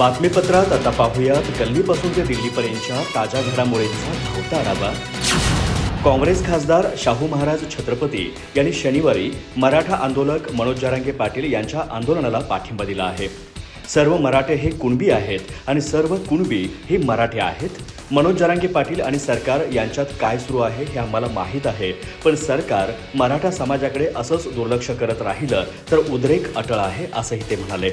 बातमीपत्रात आता पाहूयात गल्लीपासून ते दिल्लीपर्यंतच्या ताज्या घडामोडींचा धावता आढावा। काँग्रेस खासदार शाहू महाराज छत्रपती यांनी शनिवारी मराठा आंदोलक मनोज जरांगे पाटील यांच्या आंदोलनाला पाठिंबा दिला आहे। सर्व मराठे हे कुणबी आहेत आणि सर्व कुणबी हे मराठे आहेत। मनोज जरांगे पाटील आणि सरकार यांच्यात काय सुरू आहे हे आम्हाला माहीत आहे, पण सरकार मराठा समाजाकडे असंच दुर्लक्ष करत राहिलं तर उद्रेक अटळ आहे, असंही ते म्हणाले।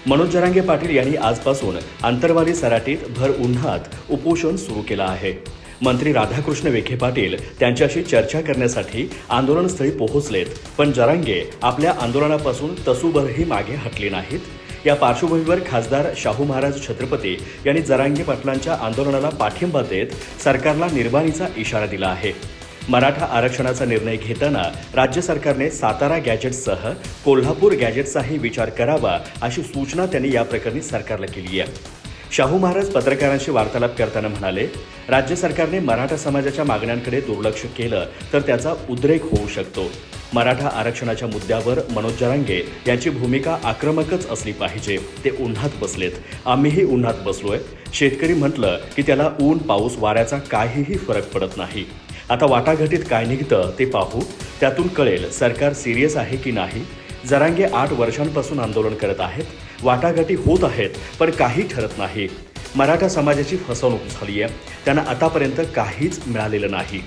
मनोज जरांगे पाटील यांनी आजपासून आंतरवाली सराटीत भर उन्हात उपोषण सुरू केलं आहे। मंत्री राधाकृष्ण विखे पाटील त्यांच्याशी चर्चा करण्यासाठी आंदोलनस्थळी पोहोचलेत, पण जरांगे आपल्या आंदोलनापासून तसूभरही मागे हटले नाहीत। या पार्श्वभूमीवर खासदार शाहू महाराज छत्रपती यांनी जरांगे पाटलांच्या आंदोलनाला पाठिंबा देत सरकारला निर्बाणीचा इशारा दिला आहे। मराठा आरक्षणाचा निर्णय घेताना राज्य सरकारने सातारा गॅजेट्ससह कोल्हापूर गॅजेट्सचाही विचार करावा, अशी सूचना त्यांनी या प्रकरणी सरकारला केली आहे। शाहू महाराज पत्रकारांशी वार्तालाप करताना म्हणाले, राज्य सरकारने मराठा समाजाच्या मागण्यांकडे दुर्लक्ष केलं तर त्याचा उद्रेक होऊ शकतो। मराठा आरक्षणाच्या मुद्द्यावर मनोज जरांगे यांची भूमिका आक्रमकच असली पाहिजे। ते उन्हात बसलेत, आम्हीही उन्हात बसलोय। शेतकरी म्हटलं की त्याला ऊन पाऊस वाऱ्याचा काहीही फरक पडत नाही। आता वाटाघाटीत काय निघतं ते पाहू, त्यातून कळेल सरकार सिरियस आहे की नाही। जरांगे 8 वर्षांपासून आंदोलन करत आहेत, वाटाघाटी होत आहेत, पण काही ठरत नाही। मराठा समाजाची फसवणूक झाली आहे, त्यांना आतापर्यंत काहीच मिळालेलं नाही।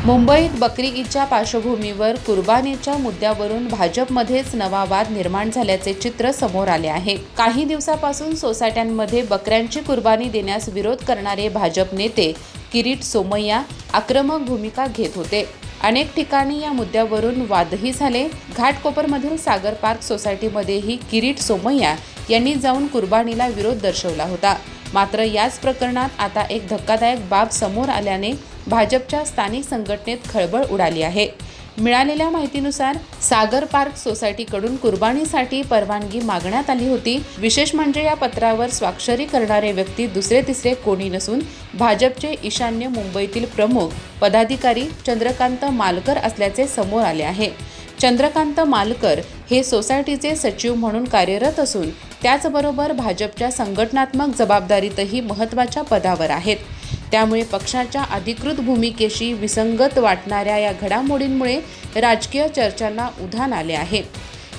मुंबईत बकरी ईदच्या पार्श्वभूमीवर कुर्बानीच्या मुद्द्यावरून भाजपमध्येच नवा वाद निर्माण झाल्याचे चित्र समोर आले आहे। काही दिवसापासून सोसायट्यांमध्ये बकऱ्यांची कुर्बानी देण्यास विरोध करणारे भाजप नेते किरीट सोमय्या आक्रमक भूमिका घेत होते। अनेक ठिकाणी या मुद्द्यावरून वादही झाले। घाटकोपरमधील सागर पार्क सोसायटीमध्येही किरीट सोमय्या यांनी जाऊन कुर्बानीला विरोध दर्शवला होता। मात्र याच प्रकरणात आता एक धक्कादायक बाब समोर आल्याने भाजपच्या स्थानिक संघटनेत खळबळ उडाली आहे। मिळालेल्या माहितीनुसार सागर पार्क सोसायटीकडून कुर्बानीसाठी परवानगी मागण्यात आली होती। विशेष म्हणजे या पत्रावर स्वाक्षरी करणारे व्यक्ती दुसरे तिसरे कोणी नसून भाजपचे ईशान्य मुंबईतील प्रमुख पदाधिकारी चंद्रकांत मालकर असल्याचे समोर आले आहे। चंद्रकांत मालकर हे सोसायटीचे सचिव म्हणून कार्यरत असून त्याचबरोबर भाजपच्या संघटनात्मक जबाबदारीतही महत्त्वाच्या पदावर आहेत। त्यामुळे पक्षाच्या अधिकृत भूमिकेशी विसंगत वाटणाऱ्या या घडामोडींमुळे राजकीय चर्चांना उधाण आले आहे।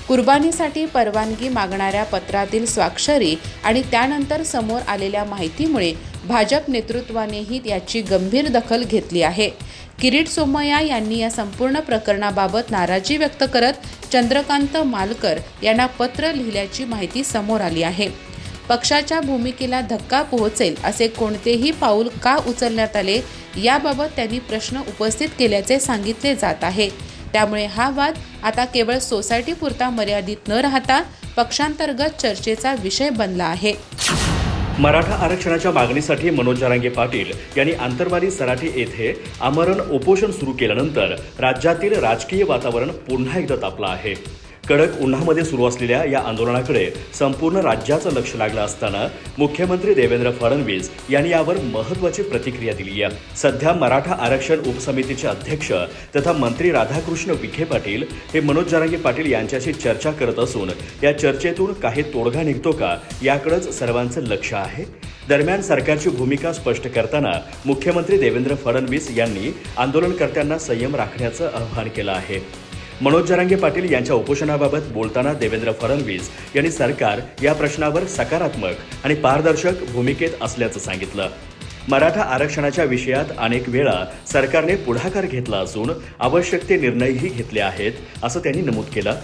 कुर्बानीसाठी परवानगी मागणाऱ्या पत्रातील स्वाक्षरी आणि त्यानंतर समोर आलेल्या माहितीमुळे भाजप नेतृत्वानेही याची गंभीर दखल घेतली आहे। किरीट सोमय्या यांनी या संपूर्ण प्रकरणाबाबत नाराजी व्यक्त करत चंद्रकांत मालकर यांना पत्र लिहिल्याची माहिती समोर आली आहे। पक्षाच्या भूमिकेला धक्का पोहोचेल असे कोणतेही पाऊल का उचलण्यात आले याबाबत त्यांनी प्रश्न उपस्थित केल्याचे सांगितले जात आहे। त्यामुळे हा वाद आता केवळ सोसायटीपुरता मर्यादित न राहता पक्षांतर्गत चर्चेचा विषय बनला आहे। मराठा आरक्षणाच्या मागणीसाठी मनोज जरांगे पाटील यांनी आंतरवाली सराटी येथे आमरण उपोषण सुरू केल्यानंतर राज्यातील राजकीय वातावरण पुन्हा एकदा तापलं आहे। कडक उन्हामध्ये सुरू असलेल्या या आंदोलनाकडे संपूर्ण राज्याचं लक्ष लागलं असताना मुख्यमंत्री देवेंद्र फडणवीस यांनी यावर महत्त्वाची प्रतिक्रिया दिली आहे। सध्या मराठा आरक्षण उपसमितीचे अध्यक्ष तथा मंत्री राधाकृष्ण विखे पाटील हे मनोज जरांगे पाटील यांच्याशी चर्चा करत असून या चर्चेतून काही तोडगा निघतो का याकडेच सर्वांचं लक्ष आहे। दरम्यान सरकारची भूमिका स्पष्ट करताना मुख्यमंत्री देवेंद्र फडणवीस यांनी आंदोलनकर्त्यांना संयम राखण्याचं आवाहन केलं आहे। मनोज जरांगे पाटील यांच्या उपोषणाबाबत बोलताना देवेंद्र फडणवीस यांनी सरकार या प्रश्नावर सकारात्मक आणि पारदर्शक भूमिकेत असल्याचं सांगितलं। मराठा आरक्षणाच्या विषयात अनेक वेळा सरकारने पुढाकार घेतला असून आवश्यक ते निर्णयही घेतले आहेत, असं त्यांनी नमूद केलं।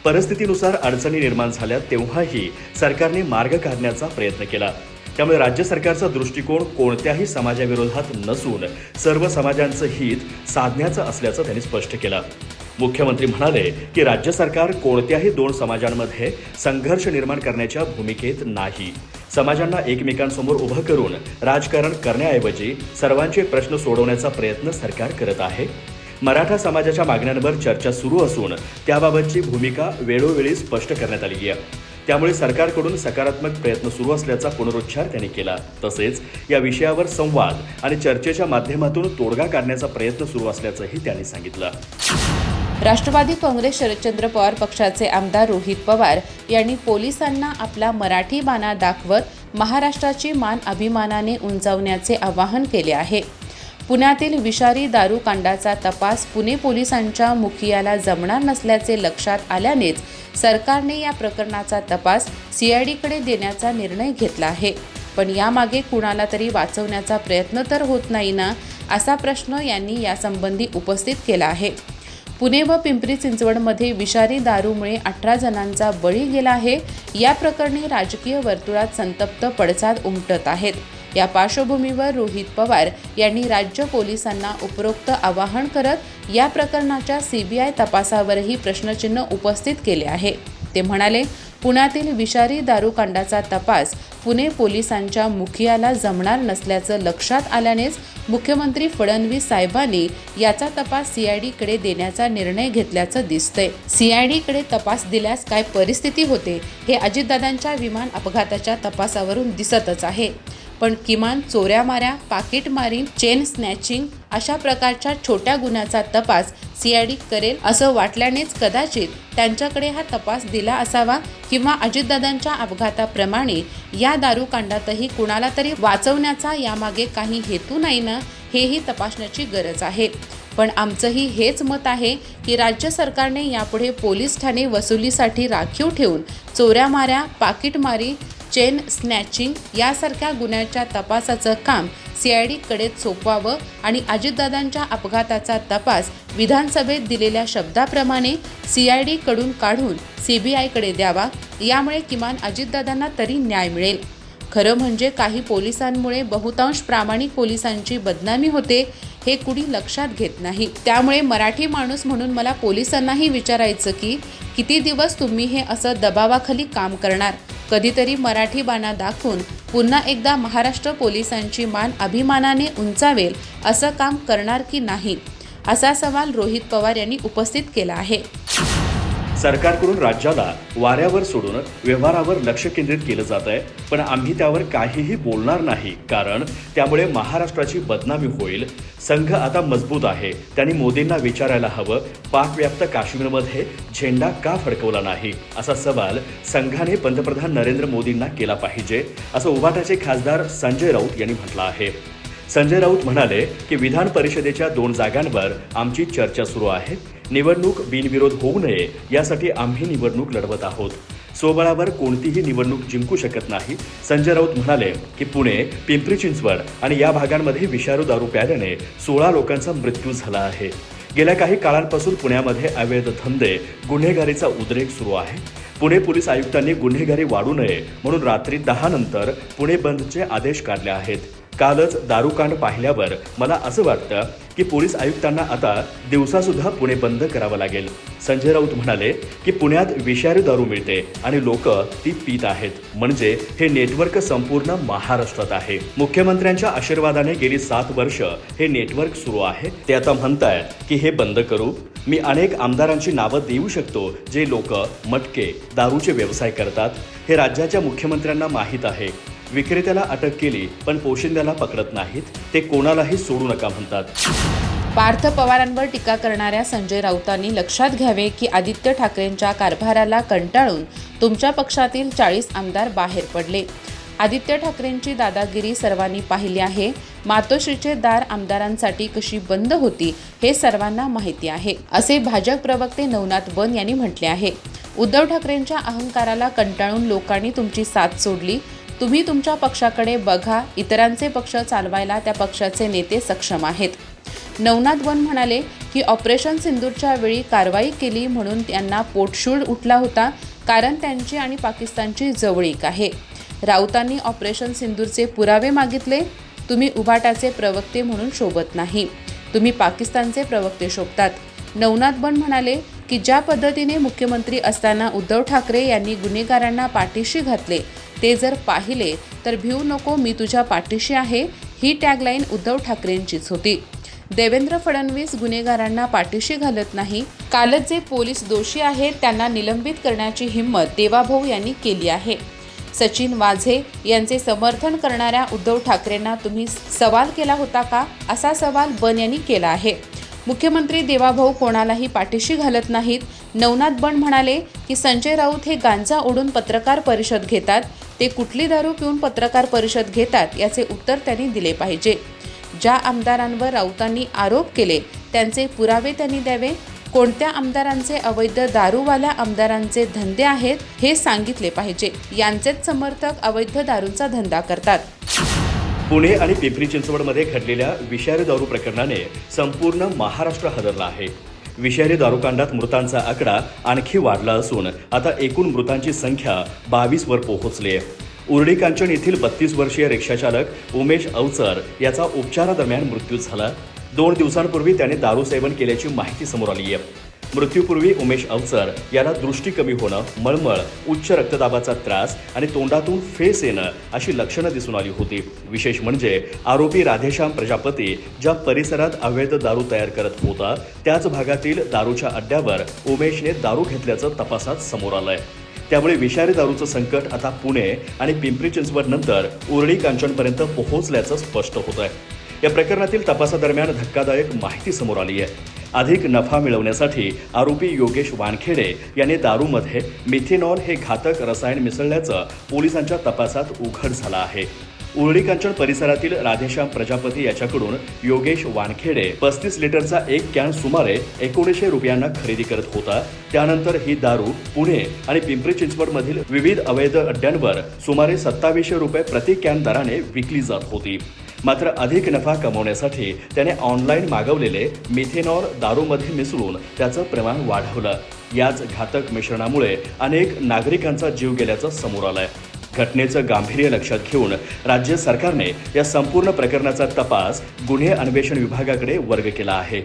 परिस्थितीनुसार अडचणी निर्माण झाल्या तेव्हाही सरकारने मार्ग काढण्याचा प्रयत्न केला। त्यामुळे राज्य सरकारचा दृष्टिकोन कोणत्याही समाजाविरोधात नसून सर्व समाजांचं हित साधण्याचं असल्याचं त्यांनी स्पष्ट केलं। मुख्यमंत्री म्हणाले की राज्य सरकार कोणत्याही 2 समाजांमध्ये संघर्ष निर्माण करण्याच्या भूमिकेत नाही। समाजांना एकमेकांसमोर उभं करून राजकारण करण्याऐवजी सर्वांचे प्रश्न सोडवण्याचा प्रयत्न सरकार करत आहे। मराठा समाजाच्या मागण्यांवर चर्चा सुरू असून त्याबाबतची भूमिका वेळोवेळी स्पष्ट करण्यात आली आहे। त्यामुळे सरकारकडून सकारात्मक प्रयत्न सुरू असल्याचा पुनरुच्चार त्यांनी केला। तसेच या विषयावर संवाद आणि चर्चेच्या माध्यमातून तोडगा काढण्याचा प्रयत्न सुरू असल्याचंही त्यांनी सांगितलं। राष्ट्रवादी काँग्रेस शरदचंद्र पवार पक्षाचे आमदार रोहित पवार यांनी पोलिसांना आपला मराठी बाणा दाखवत महाराष्ट्राची मान अभिमानाने उंचावण्याचे आवाहन केले आहे. पुण्यातील विषारी दारू कांडाचा तपास पुणे पोलिसांच्या मुखियाला जमणार नसल्याचे लक्षात आल्यानेच सरकारने या प्रकरणाचा तपास CIDकडे देण्याचा निर्णय घेतला आहे. पण यामागे कुणाला तरी वाचवण्याचा प्रयत्न तर होत नाही ना, असा प्रश्न यांनी यासंबंधी उपस्थित केला आहे. पुणे व पिंपरी चिंचवडमध्ये विषारी दारूमुळे 18 जणांचा बळी गेला आहे. या प्रकरणी राजकीय वर्तुळात संतप्त पडसाद उमटत आहेत. या पार्श्वभूमीवर रोहित पवार यांनी राज्य पोलिसांना उपरोक्त आवाहन करत या प्रकरणाच्या CBI तपासावरही प्रश्नचिन्ह उपस्थित केले आहे. ते म्हणाले, पुण्यातील विषारी दारू कांडाचा तपास पुणे पोलिसांच्या मुखियाला जमणार नसल्याचं लक्षात आल्यानेच मुख्यमंत्री फडणवीस साहेबांनी याचा तपास CIDकडे देण्याचा निर्णय घेतल्याचं दिसतंय. CIDकडे तपास दिल्यास काय परिस्थिती होते हे अजितदादांच्या विमान अपघाताच्या तपासावरून दिसतच आहे. पण किमान चोऱ्यामाऱ्या, पाकिटमारी, चेन स्नॅचिंग अशा प्रकारच्या छोट्या गुन्ह्याचा तपास CID करेल असं वाटल्यानेच कदाचित त्यांच्याकडे हा तपास दिला असावा, किंवा अजितदादांच्या अपघाताप्रमाणे या दारूकांडातही कुणाला तरी वाचवण्याचा यामागे काही हेतू नाही ना, हेही तपासण्याची गरज आहे. पण आमचंही हेच मत आहे की राज्य सरकारने यापुढे पोलीस ठाणे वसुलीसाठी राखीव ठेवून चोऱ्यामाऱ्या, पाकिटमारी, चेन स्नॅचिंग यासारख्या गुन्ह्याच्या तपासाचं काम CIDकडेच सोपवावं आणि अजितदादांच्या अपघाताचा तपास विधानसभेत दिलेल्या शब्दाप्रमाणे CIDकडून काढून CBIकडे द्यावा. यामुळे किमान अजितदादांना तरी न्याय मिळेल. खरं म्हणजे काही पोलिसांमुळे बहुतांश प्रामाणिक पोलिसांची बदनामी होते, हे कुणी लक्षात घेत नाही. त्यामुळे मराठी माणूस म्हणून मला पोलिसांनाही विचारायचं की किती दिवस तुम्ही हे असं दबावाखाली काम करणार? कधीतरी मराठी बाणा दाखवून पुन्हा एकदा महाराष्ट्र पोलिसांची मान अभिमानाने उंचावेल असं काम करणार की नाही, असा सवाल रोहित पवार यांनी उपस्थित केला आहे. सरकारकडून राज्याला वाऱ्यावर सोडून व्यवहारावर लक्ष केंद्रित केलं जात आहे, पण आम्ही त्यावर काहीही बोलणार नाही, कारण त्यामुळे महाराष्ट्राची बदनामी होईल. संघ आता मजबूत आहे. त्यांनी मोदींना विचारायला हवं, पाकव्याप्त काश्मीरमध्ये झेंडा का फडकवला नाही, असा सवाल संघाने पंतप्रधान नरेंद्र मोदींना केला पाहिजे, असं उभाटाचे खासदार संजय राऊत यांनी म्हटलं आहे. संजय राऊत म्हणाले की विधान परिषदेच्या 2 जागांवर आमची चर्चा सुरू आहे. निवडणूक बिनविरोध होऊ नये यासाठी आम्ही निवडणूक लढवत आहोत. स्वबळावर कोणतीही निवडणूक जिंकू शकत नाही. संजय राऊत म्हणाले की पुणे, पिंपरी चिंचवड आणि या भागांमध्ये विषारू दारू प्यायल्याने 16 लोकांचा मृत्यू झाला आहे. गेल्या काही काळांपासून पुण्यामध्ये अवैध धंदे, गुन्हेगारीचा उद्रेक सुरू आहे. पुणे पोलीस आयुक्तांनी गुन्हेगारी वाढू नये म्हणून रात्री 10 नंतर पुणे बंदचे आदेश काढले आहेत. कालच दारूकांड पाहिल्यावर मला असं वाटतं की पोलीस आयुक्तांना आता दिवसासुद्धा पुणे बंद करावं लागेल. संजय राऊत म्हणाले की पुण्यात विषारी दारू मिळते आणि लोक ती पीत आहेत, म्हणजे हे नेटवर्क संपूर्ण महाराष्ट्रात आहे. मुख्यमंत्र्यांच्या आशीर्वादाने गेली 7 वर्ष हे नेटवर्क सुरू आहे. ते आता म्हणतायत की हे बंद करू. मी अनेक आमदारांची नावं देऊ शकतो जे लोक मटके, दारूचे व्यवसाय करतात. हे राज्याच्या मुख्यमंत्र्यांना माहीत आहे. विक्रेत्याला अटक केली पण पोशिंद्याला पकडत नाहीत. ते कोणालाही सोडू नका म्हणतात. पार्थ पवारांवर टीका करणाऱ्या संजय राऊतांनी लक्षात घ्यावे की आदित्य ठाकरेंच्या कारभाराला कंटाळून तुमच्या पक्षातील 40 आमदार बाहेर पडले. आदित्य ठाकरेंची दादागिरी सर्वांनी पाहिली आहे. मातोश्रीचे दार आमदारांसाठी कशी बंद होती हे सर्वांना माहिती आहे, असे भाजप प्रवक्ते नवनाथ बन यांनी म्हटले आहे. उद्धव ठाकरेंच्या अहंकाराला कंटाळून लोकांनी तुमची साथ सोडली. तुम्ही तुमच्या पक्षाकडे बघा. इतरांचे पक्ष चालवायला त्या पक्षाचे नेते सक्षम आहेत. नवनाथ वन म्हणाले की ऑपरेशन सिंदूरच्या वेळी कारवाई केली म्हणून त्यांना पोटशूळ उठला होता, कारण त्यांची आणि पाकिस्तानची जवळीक आहे. राऊतांनी ऑपरेशन सिंदूरचे पुरावे मागितले. तुम्ही उभाटाचे प्रवक्ते म्हणून शोभत नाही, तुम्ही पाकिस्तानचे प्रवक्ते शोभतात. नवनाथ बन म्हणाले की ज्या पद्धतीने मुख्यमंत्री असताना उद्धव ठाकरे यांनी गुन्हेगारांना पाठीशी घातले ते जर पाहिले तर भिवू नको, मी तुझ्या पाठीशी आहे, ही टॅगलाईन उद्धव ठाकरेंचीच होती. देवेंद्र फडणवीस गुन्हेगारांना पाठीशी घालत नाही. कालच जे पोलीस दोषी आहेत त्यांना निलंबित करण्याची हिंमत देवाभाऊ यांनी केली आहे. सचिन वाझे यांचे समर्थन करणाऱ्या उद्धव ठाकरेंना तुम्ही सवाल केला होता का, असा सवाल बन यांनी केला आहे. मुख्यमंत्री देवाभाऊ कोणालाही पाठीशी घालत नाहीत. नवनाथ बंड म्हणाले की संजय राऊत हे गांजा ओढून पत्रकार परिषद घेतात. ते कुठली दारू पिऊन पत्रकार परिषद घेतात याचे उत्तर त्यांनी दिले पाहिजे. ज्या आमदारांवर राऊतांनी आरोप केले त्यांचे पुरावे त्यांनी द्यावे. कोणत्या आमदारांचे अवैध दारूवाल्या आमदारांचे धंदे आहेत हे सांगितले पाहिजे. यांचेच समर्थक अवैध दारूचा धंदा करतात. पुणे आणि पिंपरी चिंचवडमध्ये घडलेल्या विषारी दारू प्रकरणाने संपूर्ण महाराष्ट्र हादरला आहे. विषारी दारूकांडात मृतांचा आकडा आणखी वाढला असून आता एकूण मृतांची संख्या 22 वर पोहोचली आहे. उर्डी कांचन येथील 32 वर्षीय रिक्षाचालक उमेश अवचर याचा उपचारादरम्यान मृत्यू झाला. 2 दिवसांपूर्वी त्याने दारू सेवन केल्याची माहिती समोर आली आहे. मृत्यूपूर्वी उमेश अवचर याला दृष्टी कमी होणं, मळमळ, उच्च रक्तदाबाचा त्रास आणि तोंडातून फेस येणं अशी लक्षणं दिसून आली होती. विशेष म्हणजे आरोपी राधेश्याम प्रजापती ज्या परिसरात अवैध दारू तयार करत होता त्याच भागातील दारूच्या अड्ड्यावर उमेशने दारू घेतल्याचं तपासात समोर आलंय. त्यामुळे विषारी दारूचं संकट आता पुणे आणि पिंपरी चिंचवड नंतर उर्डी कांचनपर्यंत पोहोचल्याचं स्पष्ट होत आहे. या प्रकरणातील तपासादरम्यान धक्कादायक माहिती समोर आली आहे. अधिक नफा मिळवण्यासाठी आरोपी योगेश वानखेडे यांनी दारूमध्ये मिथेनॉल हे घातक रसायन मिसळल्याचं पोलिसांच्या तपासात उघड झालं आहे. उर्डी कांचन परिसरातील राधेश्याम प्रजापती याच्याकडून योगेश वानखेडे 35 लिटरचा एक कॅन सुमारे 1900 रुपयांना खरेदी करत होता. त्यानंतर ही दारू पुणे आणि पिंपरी चिंचवडमधील विविध अवैध अड्ड्यांवर सुमारे 2700 रुपये प्रति कॅन दराने विकली जात होती. मात्र अधिक नफा कमवण्यासाठी त्याने ऑनलाईन मागवलेले मिथेनॉल दारूमध्ये मिसळून त्याचं प्रमाण वाढवलं. याच घातक मिश्रणामुळे अनेक नागरिकांचा जीव गेल्याचं समोर आलंय. घटनेचं गांभीर्य लक्षात घेऊन राज्य सरकारने या संपूर्ण प्रकरणाचा तपास गुन्हे अन्वेषण विभागाकडे वर्ग केला आहे.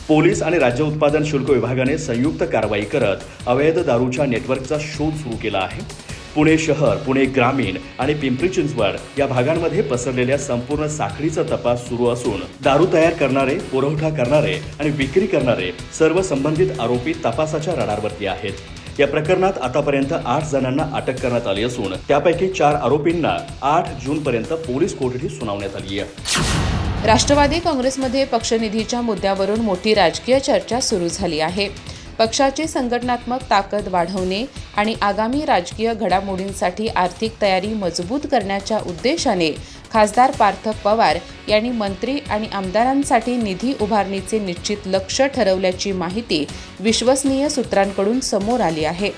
पोलीस आणि राज्य उत्पादन शुल्क विभागाने संयुक्त कारवाई करत अवैध दारूच्या नेटवर्कचा शोध सुरू केला आहे. पुणे शहर, पुणे ग्रामीण आणि पिंपरी चिंचवड या भागांमध्ये पसरलेल्या संपूर्ण साखळीचा तपास सुरू असून दारू तयार करणारे, पुरवठा करणारे आणि विक्री करणारे सर्व संबंधित आरोपी तपासाच्या रडारवरती आहेत. या प्रकरणात आतापर्यंत 8 जणांना अटक करण्यात आली असून त्यापैकी 4 आरोपींना 8 जूनपर्यंत पोलीस कोठडी सुनावण्यात आली आहे. राष्ट्रवादी काँग्रेसमध्ये पक्षनिधीच्या मुद्द्यावरून मोठी राजकीय चर्चा सुरू झाली आहे. पक्षाची संघटनात्मक ताकद वाढवणे आणि आगामी राजकीय घडामोडींसाठी आर्थिक तयारी मजबूत करण्याच्या उद्देशाने खासदार पार्थ पवार यांनी मंत्री आणि आमदारांसाठी निधी उभारणीचे निश्चित लक्ष्य ठरवल्याची माहिती विश्वसनीय सूत्रांकडून समोर आली आहे.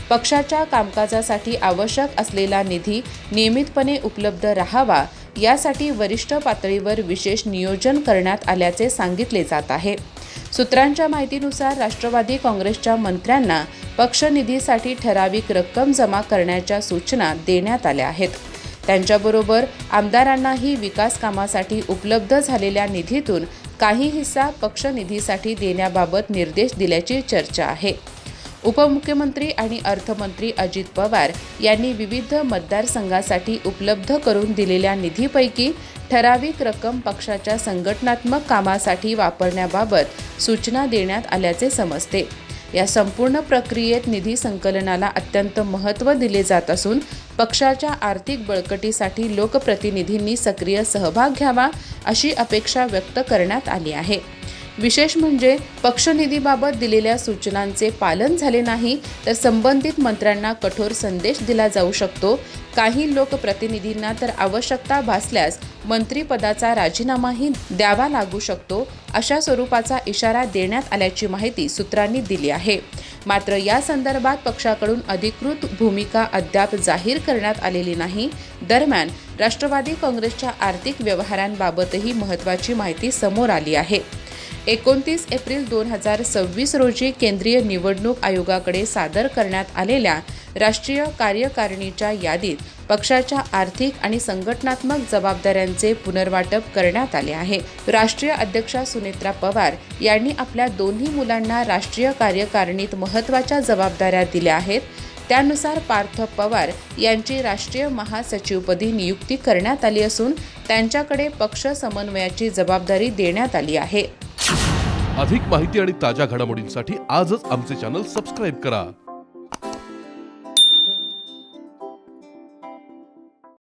पक्षाच्या कामकाजासाठी आवश्यक असलेला निधी नियमितपणे उपलब्ध राहावा यासाठी वरिष्ठ पातळीवर विशेष नियोजन करण्यात आल्याचे सांगितले जात आहे. सूत्रांच्या माहितीनुसार राष्ट्रवादी काँग्रेसच्या मंत्र्यांना पक्षनिधीसाठी ठराविक रक्कम जमा करण्याच्या सूचना देण्यात आल्या आहेत. त्यांच्याबरोबर आमदारांनाही विकास कामासाठी उपलब्ध झालेल्या निधीतून काही हिस्सा पक्षनिधीसाठी देण्याबाबत निर्देश दिल्याची चर्चा आहे. उपमुख्यमंत्री आणि अर्थमंत्री अजित पवार यांनी विविध मतदारसंघासाठी उपलब्ध करून दिलेल्या निधीपैकी ठराविक रक्कम पक्षाच्या संघटनात्मक कामासाठी वापरण्याबाबत सूचना देण्यात आल्याचे समजते. या संपूर्ण प्रक्रियेत निधी संकलनाला अत्यंत महत्त्व दिले जात असून पक्षाच्या आर्थिक बळकटीसाठी लोकप्रतिनिधींनी सक्रिय सहभाग घ्यावा अशी अपेक्षा व्यक्त करण्यात आली आहे. विशेष म्हणजे पक्षनिधीबाबत दिलेल्या सूचनांचे पालन झाले नाही तर संबंधित मंत्र्यांना कठोर संदेश दिला जाऊ शकतो. काही लोकप्रतिनिधींना तर आवश्यकता भासल्यास मंत्रिपदाचा राजीनामाही द्यावा लागू शकतो अशा स्वरूपाचा इशारा देण्यात आल्याची माहिती सूत्रांनी दिली आहे. मात्र या संदर्भात पक्षाकडून अधिकृत भूमिका अद्याप जाहीर करण्यात आलेली नाही. दरम्यान राष्ट्रवादी काँग्रेसच्या आर्थिक व्यवहारांबाबतही महत्त्वाची माहिती समोर आली आहे. 29 एप्रिल 2026 रोजी केंद्रीय निवडणूक आयोगाकडे सादर करण्यात आलेल्या राष्ट्रीय कार्यकारिणीच्या यादीत पक्षाच्या आर्थिक आणि संघटनात्मक जबाबदाऱ्यांचे पुनर्वाटप करण्यात आले आहे. राष्ट्रीय अध्यक्षा सुनेत्रा पवार यांनी आपल्या दोन्ही मुलांना राष्ट्रीय कार्यकारिणीत महत्त्वाच्या जबाबदाऱ्या दिल्या आहेत. त्यानुसार पार्थ पवार यांची राष्ट्रीय महासचिवपदी नियुक्ती करण्यात आली असून त्यांच्याकडे पक्ष समन्वयाची जबाबदारी देण्यात आली आहे. अधिक माहिती आणि ताज्या घडामोडींसाठी आजच आमचे चॅनल सबस्क्राइब करा.